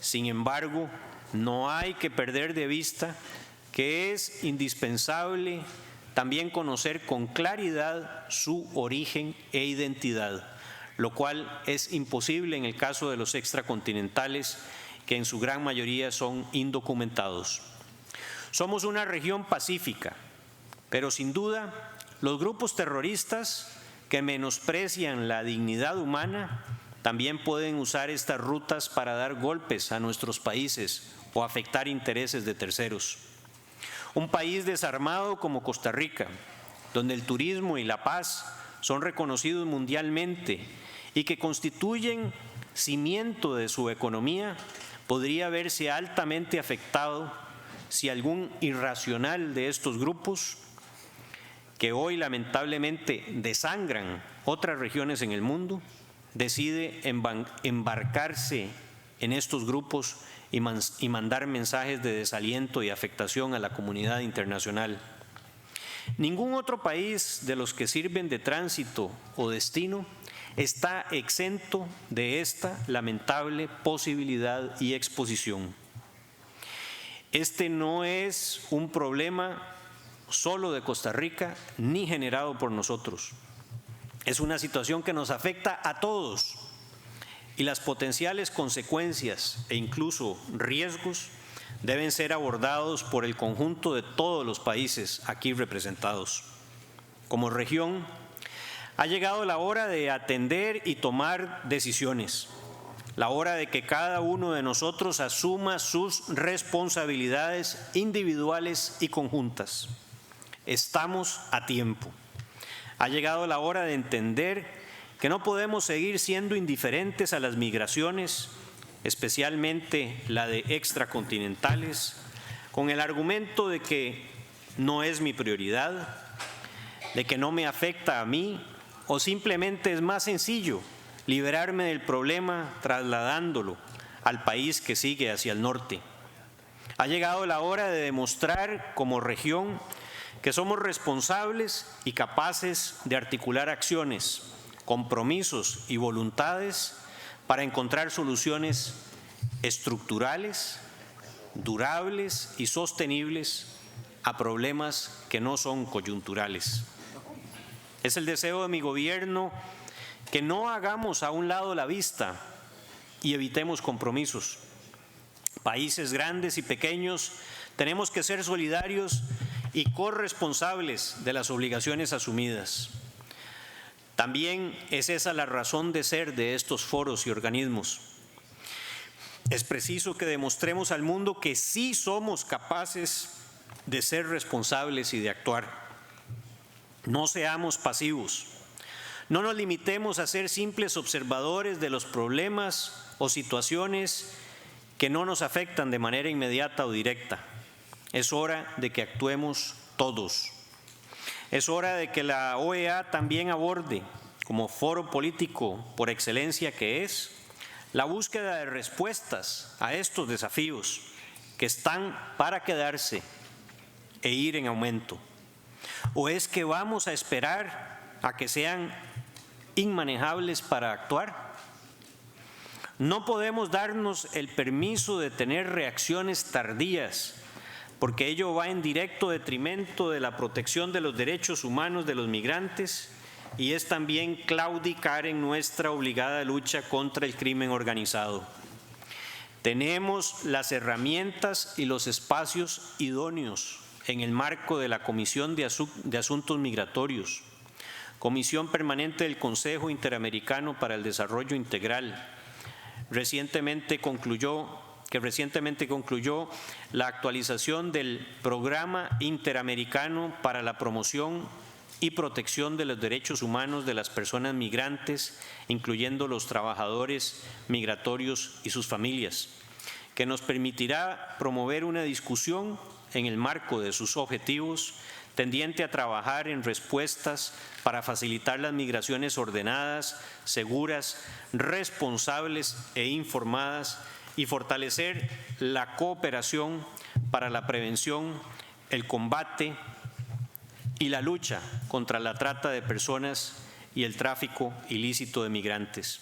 C: Sin embargo, no hay que perder de vista que es indispensable también conocer con claridad su origen e identidad, lo cual es imposible en el caso de los extracontinentales, que en su gran mayoría son indocumentados. Somos una región pacífica, pero sin duda los grupos terroristas que menosprecian la dignidad humana también pueden usar estas rutas para dar golpes a nuestros países o afectar intereses de terceros. Un país desarmado como Costa Rica, donde el turismo y la paz son reconocidos mundialmente y que constituyen cimiento de su economía, podría verse altamente afectado si algún irracional de estos grupos, que hoy lamentablemente desangran otras regiones en el mundo, decide embarcarse en estos grupos y mandar mensajes de desaliento y afectación a la comunidad internacional. Ningún otro país de los que sirven de tránsito o destino está exento de esta lamentable posibilidad y exposición. Este no es un problema solo de Costa Rica ni generado por nosotros. Es una situación que nos afecta a todos y las potenciales consecuencias e incluso riesgos deben ser abordados por el conjunto de todos los países aquí representados. Como región, ha llegado la hora de atender y tomar decisiones, la hora de que cada uno de nosotros asuma sus responsabilidades individuales y conjuntas. Estamos a tiempo. Ha llegado la hora de entender que no podemos seguir siendo indiferentes a las migraciones, especialmente la de extracontinentales, con el argumento de que no es mi prioridad, de que no me afecta a mí, o simplemente es más sencillo liberarme del problema trasladándolo al país que sigue hacia el norte. Ha llegado la hora de demostrar como región que somos responsables y capaces de articular acciones, compromisos y voluntades para encontrar soluciones estructurales, durables y sostenibles a problemas que no son coyunturales. Es el deseo de mi gobierno que no hagamos a un lado la vista y evitemos compromisos. Países grandes y pequeños tenemos que ser solidarios y corresponsables de las obligaciones asumidas. También es esa la razón de ser de estos foros y organismos. Es preciso que demostremos al mundo que sí somos capaces de ser responsables y de actuar. No seamos pasivos. No nos limitemos a ser simples observadores de los problemas o situaciones que no nos afectan de manera inmediata o directa. Es hora de que actuemos todos. Es hora de que la OEA también aborde, como foro político por excelencia que es, la búsqueda de respuestas a estos desafíos que están para quedarse e ir en aumento. ¿O es que vamos a esperar a que sean inmanejables para actuar? No podemos darnos el permiso de tener reacciones tardías, porque ello va en directo detrimento de la protección de los derechos humanos de los migrantes y es también claudicar en nuestra obligada lucha contra el crimen organizado. Tenemos las herramientas y los espacios idóneos en el marco de la Comisión de Asuntos Migratorios, Comisión Permanente del Consejo Interamericano para el Desarrollo Integral, que recientemente concluyó la actualización del Programa Interamericano para la Promoción y Protección de los Derechos Humanos de las Personas Migrantes, incluyendo los trabajadores migratorios y sus familias, que nos permitirá promover una discusión en el marco de sus objetivos tendiente a trabajar en respuestas para facilitar las migraciones ordenadas, seguras, responsables e informadas y fortalecer la cooperación para la prevención, el combate y la lucha contra la trata de personas y el tráfico ilícito de migrantes.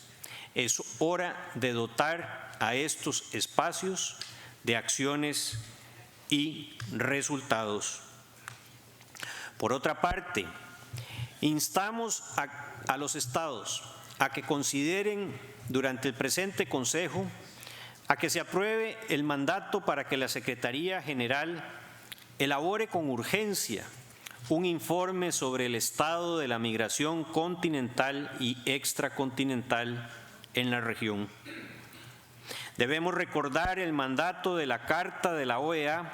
C: Es hora de dotar a estos espacios de acciones y resultados. Por otra parte, instamos a los estados a que consideren durante el presente Consejo a que se apruebe el mandato para que la Secretaría General elabore con urgencia un informe sobre el estado de la migración continental y extracontinental en la región. Debemos recordar el mandato de la Carta de la OEA,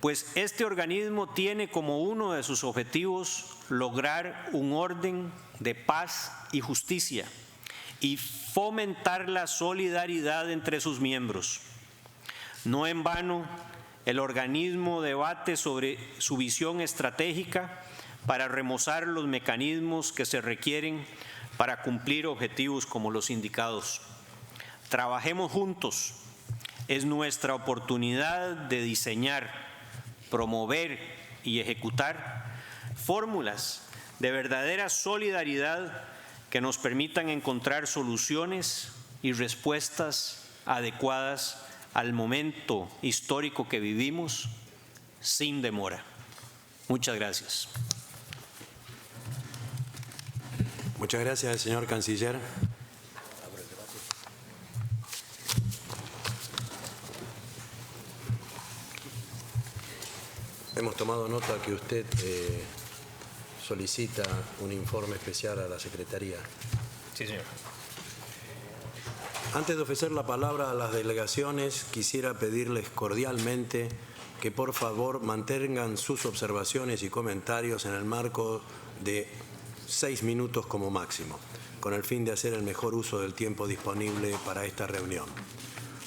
C: pues este organismo tiene como uno de sus objetivos lograr un orden de paz y justicia y fomentar la solidaridad entre sus miembros. No en vano, el organismo debate sobre su visión estratégica para remozar los mecanismos que se requieren para cumplir objetivos como los indicados. Trabajemos juntos. Es nuestra oportunidad de diseñar, promover y ejecutar fórmulas de verdadera solidaridad que nos permitan encontrar soluciones y respuestas adecuadas al momento histórico que vivimos sin demora. Muchas gracias.
A: Muchas gracias, señor canciller. Hemos tomado nota que usted solicita un informe especial a la Secretaría.
C: Sí, señor.
A: Antes de ofrecer la palabra a las delegaciones, quisiera pedirles cordialmente que por favor mantengan sus observaciones y comentarios en el marco de 6 minutos como máximo, con el fin de hacer el mejor uso del tiempo disponible para esta reunión.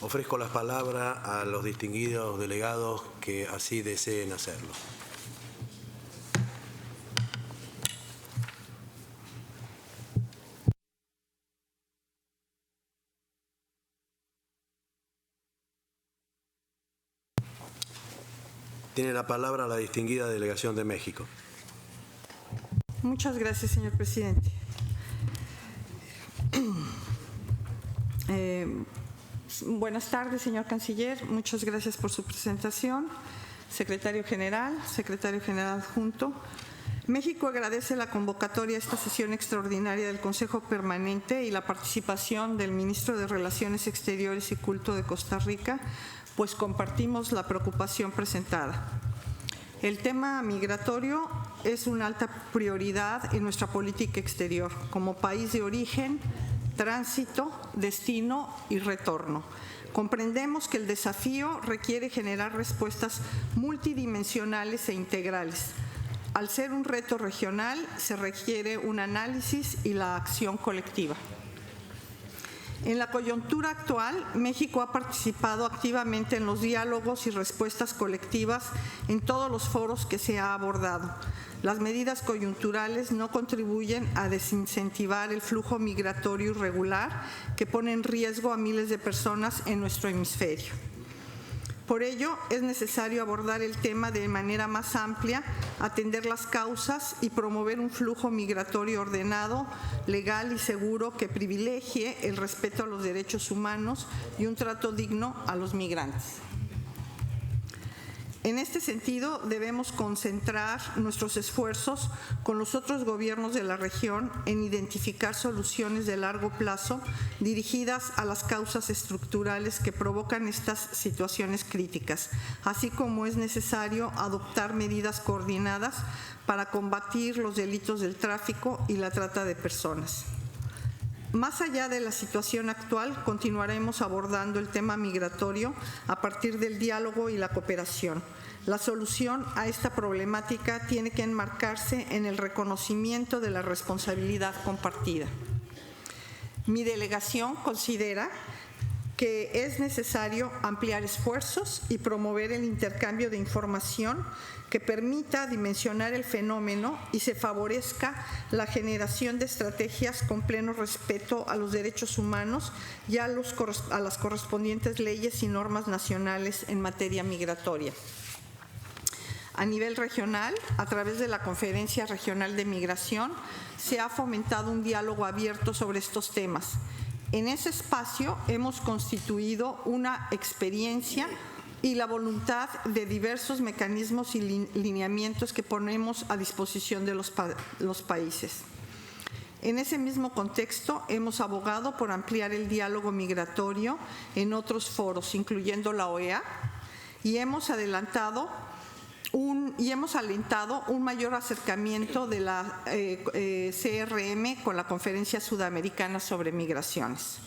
A: Ofrezco la palabra a los distinguidos delegados que así deseen hacerlo. Tiene la palabra la distinguida delegación de México.
D: Muchas gracias, señor presidente. Buenas tardes, señor Canciller. Muchas gracias por su presentación. Secretario General adjunto. México agradece la convocatoria a esta sesión extraordinaria del Consejo Permanente y la participación del Ministro de Relaciones Exteriores y Culto de Costa Rica, pues compartimos la preocupación presentada. El tema migratorio es una alta prioridad en nuestra política exterior, como país de origen, tránsito, destino y retorno. Comprendemos que el desafío requiere generar respuestas multidimensionales e integrales. Al ser un reto regional, se requiere un análisis y la acción colectiva. En la coyuntura actual, México ha participado activamente en los diálogos y respuestas colectivas en todos los foros que se ha abordado. Las medidas coyunturales no contribuyen a desincentivar el flujo migratorio irregular que pone en riesgo a miles de personas en nuestro hemisferio. Por ello, es necesario abordar el tema de manera más amplia, atender las causas y promover un flujo migratorio ordenado, legal y seguro que privilegie el respeto a los derechos humanos y un trato digno a los migrantes. En este sentido, debemos concentrar nuestros esfuerzos con los otros gobiernos de la región en identificar soluciones de largo plazo dirigidas a las causas estructurales que provocan estas situaciones críticas, así como es necesario adoptar medidas coordinadas para combatir los delitos del tráfico y la trata de personas. Más allá de la situación actual, continuaremos abordando el tema migratorio a partir del diálogo y la cooperación. La solución a esta problemática tiene que enmarcarse en el reconocimiento de la responsabilidad compartida. Mi delegación considera que es necesario ampliar esfuerzos y promover el intercambio de información que permita dimensionar el fenómeno y se favorezca la generación de estrategias con pleno respeto a los derechos humanos y a las correspondientes leyes y normas nacionales en materia migratoria. A nivel regional, a través de la Conferencia Regional de Migración, se ha fomentado un diálogo abierto sobre estos temas. En ese espacio hemos constituido una experiencia y la voluntad de diversos mecanismos y lineamientos que ponemos a disposición de los países. En ese mismo contexto, hemos abogado por ampliar el diálogo migratorio en otros foros, incluyendo la OEA, y hemos alentado un mayor acercamiento de la CRM con la Conferencia Sudamericana sobre Migraciones.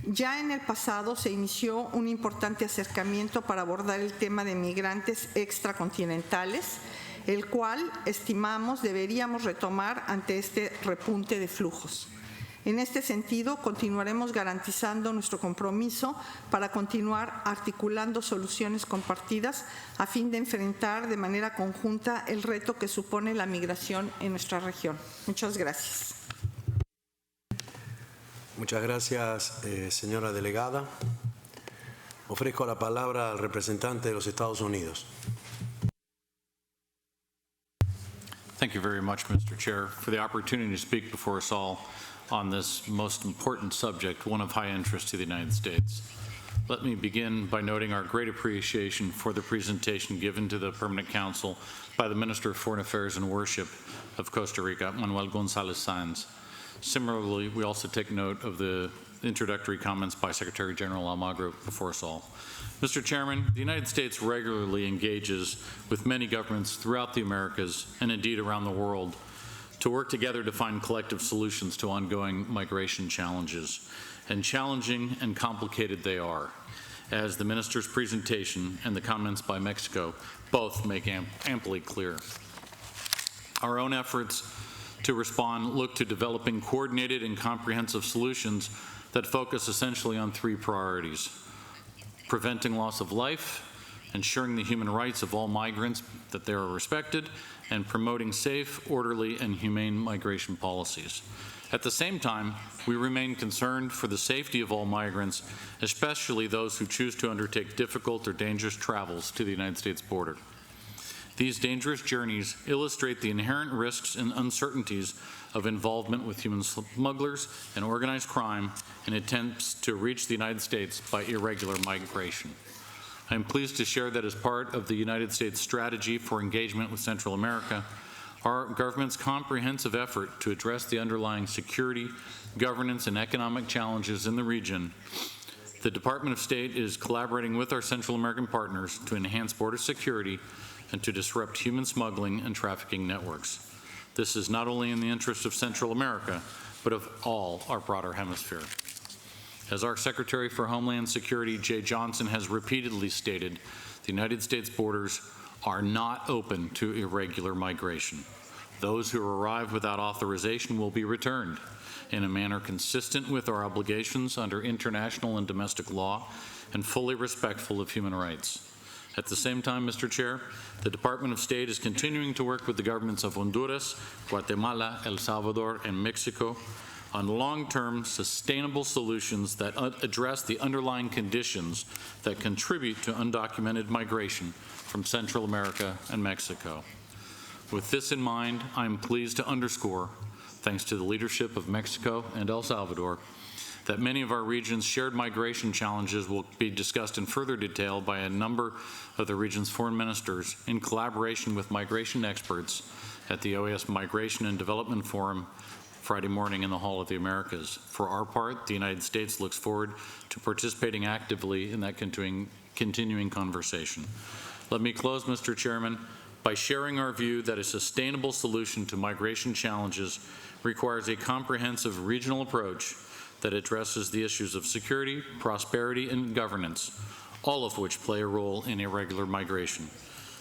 D: Ya en el pasado se inició un importante acercamiento para abordar el tema de migrantes extracontinentales, el cual estimamos deberíamos retomar ante este repunte de flujos. En este sentido, continuaremos garantizando nuestro compromiso para continuar articulando soluciones compartidas a fin de enfrentar de manera conjunta el reto que supone la migración en nuestra región. Muchas gracias.
A: Muchas gracias, señora delegada. Ofrezco la palabra al representante de los Estados Unidos.
E: Thank you very much, Mr. Chair, for the opportunity to speak before us all on this most important subject, one of high interest to the United States. Let me begin by noting our great appreciation for the presentation given to the Permanent Council by the Minister of Foreign Affairs and Worship of Costa Rica, Manuel González Sáenz. Similarly, we also take note of the introductory comments by Secretary General Almagro before us all. Mr. Chairman, the United States regularly engages with many governments throughout the Americas and indeed around the world to work together to find collective solutions to ongoing migration challenges. And challenging and complicated they are, as the Minister's presentation and the comments by Mexico both make amply clear. Our own efforts to respond look to developing coordinated and comprehensive solutions that focus essentially on three priorities: preventing loss of life, ensuring the human rights of all migrants that they are respected, and promoting safe, orderly, and humane migration policies. At the same time, we remain concerned for the safety of all migrants, especially those who choose to undertake difficult or dangerous travels to the United States border. These dangerous journeys illustrate the inherent risks and uncertainties of involvement with human smugglers and organized crime in attempts to reach the United States by irregular migration. I am pleased to share that as part of the United States strategy for engagement with Central America, our government's comprehensive effort to address the underlying security, governance, and economic challenges in the region, the Department of State is collaborating with our Central American partners to enhance border security and to disrupt human smuggling and trafficking networks. This is not only in the interest of Central America, but of all our broader hemisphere. As our Secretary for Homeland Security, Jay Johnson, has repeatedly stated, the United States borders are not open to irregular migration. Those who arrive without authorization will be returned in a manner consistent with our obligations under international and domestic law and fully respectful of human rights. At the same time, Mr. Chair, the Department of State is continuing to work with the governments of Honduras, Guatemala, El Salvador, and Mexico on long-term sustainable solutions that address the underlying conditions that contribute to undocumented migration from Central America and Mexico. With this in mind, I am pleased to underscore, thanks to the leadership of Mexico and El Salvador, that many of our region's shared migration challenges will be discussed in further detail by a number of the region's foreign ministers in collaboration with migration experts at the OAS Migration and Development Forum Friday morning in the Hall of the Americas. For our part, the United States looks forward to participating actively in that continuing conversation. Let me close, Mr. Chairman, by sharing our view that a sustainable solution to migration challenges requires a comprehensive regional approach that addresses the issues of security, prosperity, and governance, all of which play a role in irregular migration.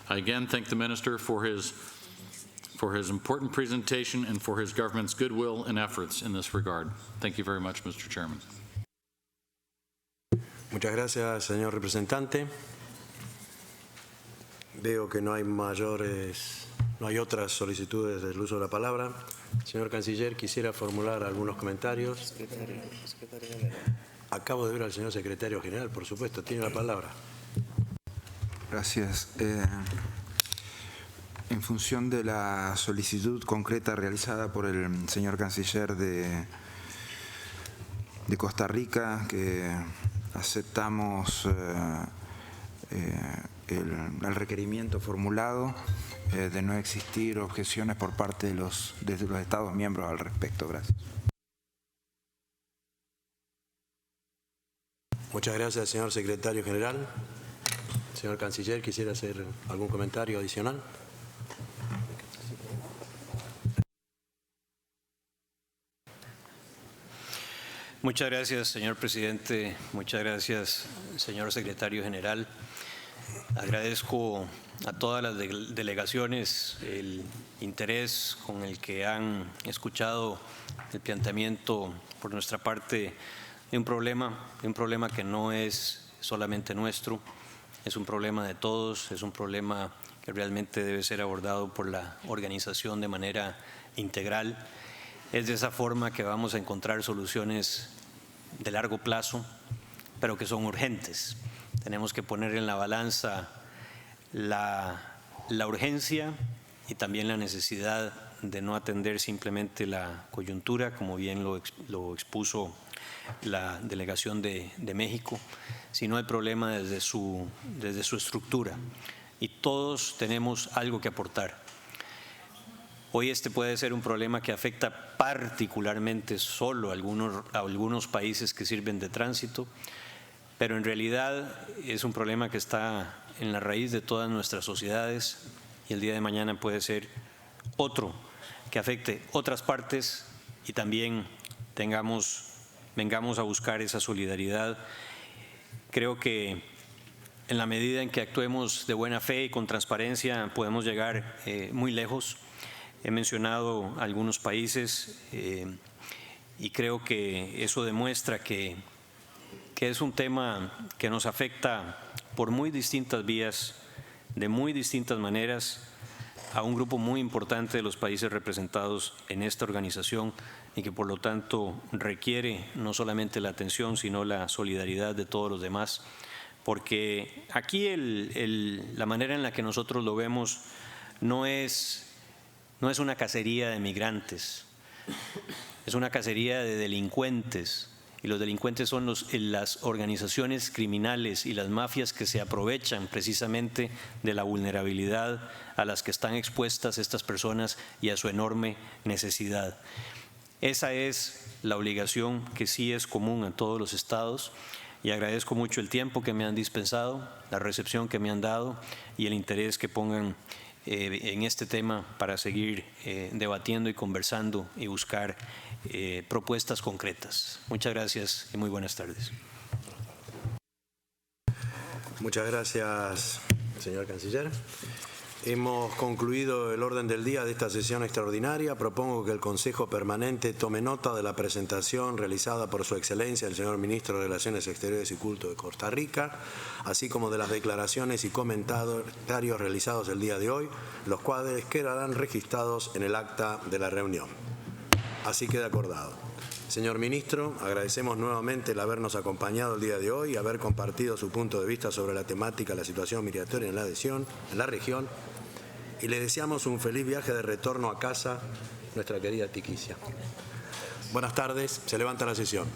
E: I again thank the Minister for his important presentation and for his government's goodwill and efforts in this regard. Thank you very much, Mr. Chairman.
A: Muchas gracias, señor representante. Veo que no hay otras solicitudes del uso de la palabra. Señor Canciller, quisiera formular algunos comentarios. Acabo de ver al señor Secretario General, por supuesto, tiene la palabra.
B: Gracias. En función de la solicitud concreta realizada por el señor Canciller de Costa Rica, que aceptamos el requerimiento formulado de no existir objeciones por parte de los Estados miembros al respecto. Gracias.
A: Muchas gracias, señor Secretario General. Señor Canciller, ¿quisiera hacer algún comentario adicional?
C: Muchas gracias, señor presidente. Muchas gracias, señor secretario general. Agradezco a todas las delegaciones el interés con el que han escuchado el planteamiento por nuestra parte de un problema que no es solamente nuestro, es un problema de todos, es un problema que realmente debe ser abordado por la organización de manera integral. Es de esa forma que vamos a encontrar soluciones de largo plazo, pero que son urgentes. Tenemos que poner en la balanza la urgencia y también la necesidad de no atender simplemente la coyuntura, como bien lo expuso la delegación de México, sino el problema desde su estructura. Y todos tenemos algo que aportar. Hoy este puede ser un problema que afecta particularmente solo a algunos países que sirven de tránsito, pero en realidad es un problema que está en la raíz de todas nuestras sociedades y el día de mañana puede ser otro que afecte otras partes y también vengamos a buscar esa solidaridad. Creo que en la medida en que actuemos de buena fe y con transparencia podemos llegar muy lejos. He mencionado algunos países y creo que eso demuestra que es un tema que nos afecta por muy distintas vías, de muy distintas maneras, a un grupo muy importante de los países representados en esta organización y que por lo tanto requiere no solamente la atención, sino la solidaridad de todos los demás porque aquí la manera en la que nosotros lo vemos no es una cacería de migrantes, es una cacería de delincuentes. Y los delincuentes son las organizaciones criminales y las mafias que se aprovechan precisamente de la vulnerabilidad a las que están expuestas estas personas y a su enorme necesidad. Esa es la obligación que sí es común a todos los estados, y agradezco mucho el tiempo que me han dispensado, la recepción que me han dado y el interés que pongan en este tema para seguir debatiendo y conversando y buscar propuestas concretas. Muchas gracias y muy buenas tardes.
A: Muchas gracias, señor canciller. Hemos concluido el orden del día de esta sesión extraordinaria. Propongo que el Consejo Permanente tome nota de la presentación realizada por Su Excelencia el señor Ministro de Relaciones Exteriores y Culto de Costa Rica, así como de las declaraciones y comentarios realizados el día de hoy, los cuales quedarán registrados en el acta de la reunión. Así queda acordado. Señor Ministro, agradecemos nuevamente el habernos acompañado el día de hoy y haber compartido su punto de vista sobre la temática de la situación migratoria en la región, y le deseamos un feliz viaje de retorno a casa, nuestra querida Tiquicia. Buenas tardes, se levanta la sesión.